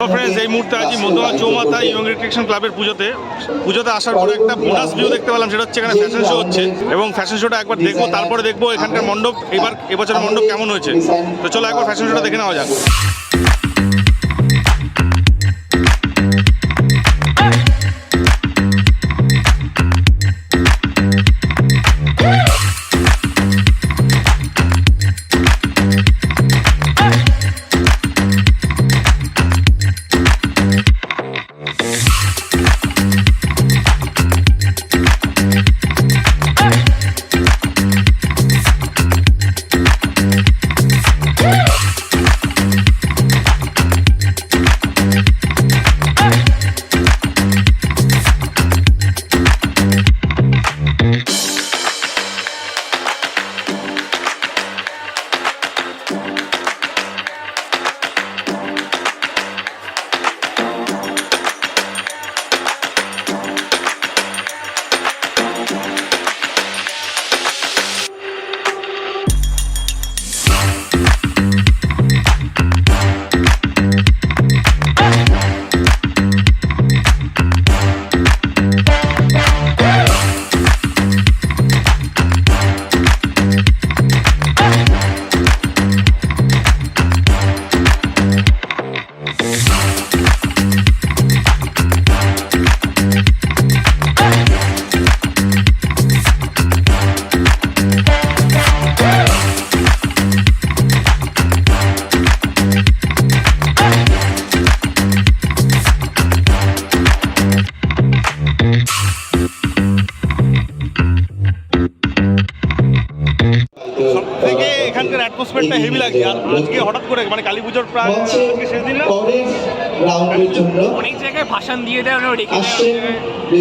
Friends এই মুহূর্তে আছি মধ্যমা চৌমাথা ইয়ং রিক্রিয়েশন ক্লাবের পুজোতে আসার পরে একটা বোনাস ভিউ দেখতে পেলাম। সেটা হচ্ছে এখানে ফ্যাশন শো হচ্ছে এবং ফ্যাশন শোটা একবার দেখবো, তারপরে দেখবো এখানকার মণ্ডপ এবছরের মণ্ডপ কেমন হয়েছে। তো চলো একবার ফ্যাশন শোটা দেখে নেওয়া যাক। এখানকার অ্যাটমসফিয়ারটা হেভি লাগছে। আর আজকে হঠাৎ করে মানে কালী পুজোর প্রায় শেষ দিন না, অনেক জায়গায় ভাষণ দিয়ে দেয়,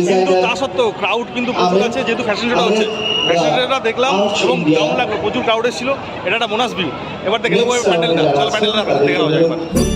কিন্তু তা সত্ত্বেও ক্রাউড কিন্তু প্রচুর আছে। যেহেতু ফ্যাশন শোটা হচ্ছে, ফ্যাশন শোটা দেখলাম এবং দারুণ লাগলো, প্রচুর ক্রাউড এসেছিল। এটা একটা বোনাস ভিউ। এবার দেখে নেবো প্যান্ডেলটা। চলো প্যান্ডেলটা দেখে নেওয়া যায়।